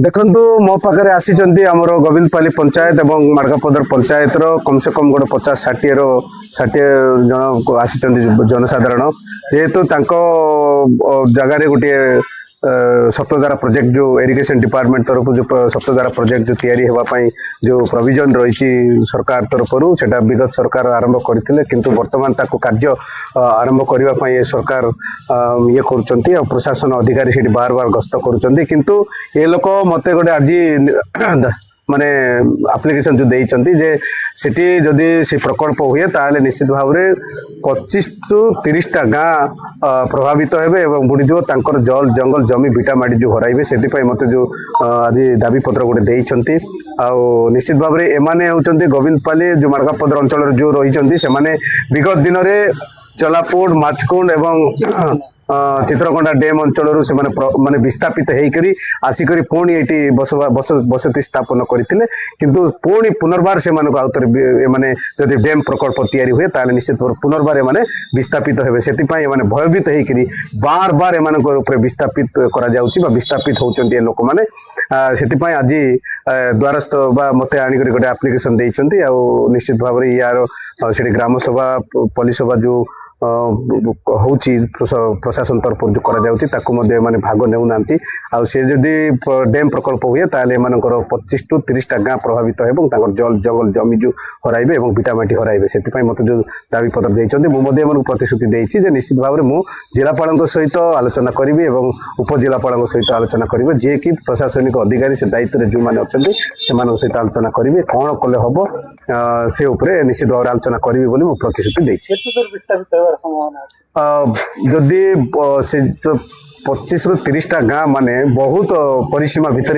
देखु मो पाखे आसी आमर गोविंदपाली पंचायत और मार्गापदर पंचायत कम से कम गोटे 50-60 जन आसी जनसाधारण जेहेतु जगार गोटे सप्तधारा प्रोजेक्ट जो इरिगेशन डिपार्टमेंट तरफ जो सप्तधारा प्रोजेक्ट जो तैयारी होगापाई जो प्रोविजन रही सरकार तरफ से विगत सरकार आरंभ करते किंतु वर्तमान ताको कार्य आरंभ करने सरकार ये कर प्रशासन अधिकारी से बार बार गस्त कर किंतु ये लोक मत गोटे आज माने एप्लिकेशन जो देइचंती जे सिटी जदि से प्रकल्प हुए ताले निश्चित भाव में 25 टू 30 टा गाँ प्रभावित हेबे एवं बुड़ी जो तांकर जल जंगल जमी भिटामाटी जो हराइबे सेति मत जो आज दाबी पत्र गोटे देइचंती आ निश्चित भाव में एमाने होचंती गोविंदपाली जो मार्गापदर अंचल जो रही से माने विगत दिन में चलापुर माचकुंड एवं चित्रकोंडा डेम अंचल से माने विस्थापित होकर आसिक पुणी ये बसति स्थापन करते किंतु पुणी पुनर्बार से माने जदि डेम प्रकल्प तैयारी हुए ताले निश्चित पुनर्बार एमाने विस्थापित हेबे सेति पई एमाने भयभीत होकर बार बार एमानकर ऊपर विस्थापित करा जाउची बा विस्थापित होचंती लोक माने सेति पई आज द्वारस्थ बा मते आनी गोटे एप्लिकेशन देइचंती आ निश्चित भाव में यार से ग्राम सभा पुलिस सभा जो होची प्रशासन तरफ जो करा माने भाग नेउना से जदि डेम प्रकल्प हुए ताले एमानकर 25 टू 30 टा गाँ प्रभावित हेबं ताकर जल जंगल जमी जो हराइबे एवं भिटामाटी हराइबे सेति मत जो दाबी पत्र देइचंती मु प्रतिश्रुति देइछि जे निश्चित भाव में मु जिलापाल सहित आलोचना करी एवं उपजिलापाल सहित आलोचना करी जे कि प्रशासनिक अधिकारी से दायित्व जो मैंने अच्छा से सहित आलोचना करेंगे कौन कले हम से उपरे निश्चित भाव आलोचना करी बोली प्रतिश्रुति देइछि जदि से 25 ରୁ 30 टा गाँ माने बहुत परिसीमा भितर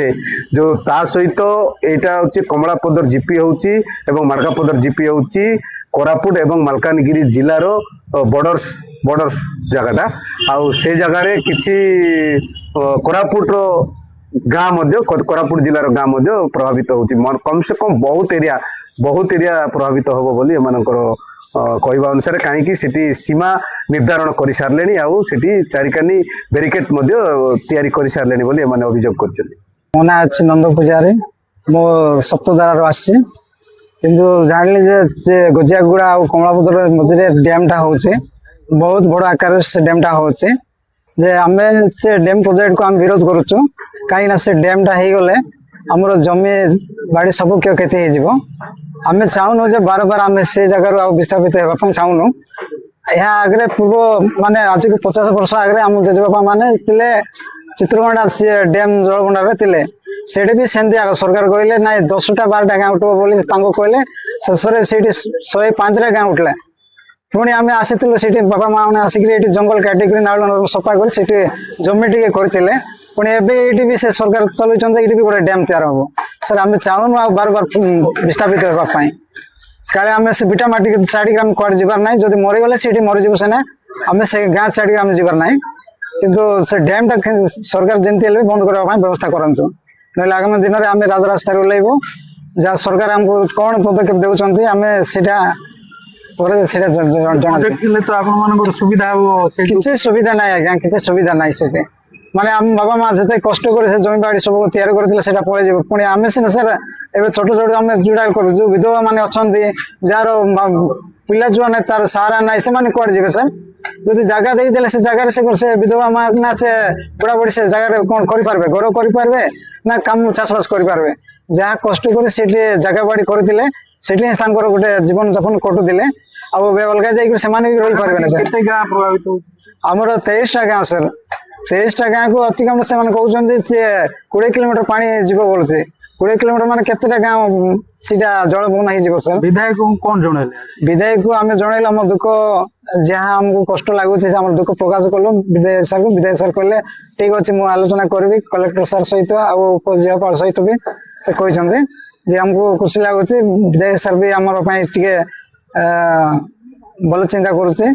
जो ता सहित एटा होची कमलापदर जीपी होची एवं मार्गापदर जीपी होची कोरापुट एवं मालकानगिरी जिलार बॉर्डर्स जगटा आउ से जगार किछि कोरापुट गाँ कोरापुट जिलार गाँ प्रभावित होची कम से कम बहुत एरिया प्रभावित होबो बोली एमानकर कहवा अनुसार कहीं सीमा निर्धारण कर सारे आउटी चारिकानी बेरिकेड तैयारी कर सारे अभियोग कर मो ना अच्छी नंद पूजारी मो सप्तधार आसी किंतु जानी गजियागुड़ा और कमलापदर मझे डैमटा हो बहुत बड़ आकार से डैमटा हो आम से डैम प्रोजेक्ट को आम विरोध करुचु कहीं से डैमटा हो गले आमर जमी बाड़ी सब क्षति हो आमे चाहूनु जे बार बार आमे से जगह विस्थापित होगा चाहूनु यह आगे पूर्व माने आज को 50 वर्ष आगे आम जेजेबापा माने चित्रकोंडा सी डैम जलभंडार थे सेठी भी सेमती आगे सरकार कहले ना 10टा 12टा गाँ उठब बोली कहले शेष 105 गाँ उठला पुणी आम आसी बापा माँ मैंने आसिक जंगल काटिक नाल सफा कर जमी टी करते पुणी एबे भी से सरकार चलुचंत ये भी गोटे डैम तैयार हम सर आम चाहूनु आ बार बार विस्थापित होगापाई काले आम से भिटामाटी छाड़ी आम कड़े जबार ना जब मरीगले से मरीज सेना आम से गाँ छाड़ी आम जबार ना किंतु से डैमटा सरकार जमी बंद करने व्यवस्था करूँ ना आगामी दिन में आम राजरास्तार ओल्लैबू जहाँ सरकार आमको कौन पदक्षेप देउछंती आम सुविधा ना आज्ञा किसी सुविधा ना से माने आम बाबा माँ जिते कष्ट कर जमी बाड़ी सब तैयार करते पलि जाए पुणी आम सीना सर ए छोट छोट आम जोड़ा कर विधवा मैंने अच्छा जार पिला जो तार सारा ना से कौन जी सर जब जगह देदेले से जगह से विधवा माँ ना से बुढ़ा बुढ़ी से जगह कौन करें घर करें ना कम चाषबास करें जहाँ कष्ट कर जगह बाड़ी करते गोटे जीवन यापन कटुले अलग जाकर रही पारे आमर 23टा गाँ सर 23टा गाँ को अति कम से कहते 20 किलोमीटर पानी जीव बोलते 20 किलोमीटर मान केतेटा गाँ सीधा जल बना हो सर विधायक कौन जन विधायक को आम जनइल आम दुख जहाँ आमको कष्ट लगुच दुख प्रकाश कलु विधायक सर कहले ठीक अच्छे मुझे आलोचना करी कलेक्टर सर सहित उपजिलापाल सहित भी से कहते आमको खुशी लगुच विधायक सर भी आम टे भल चिंता करुचे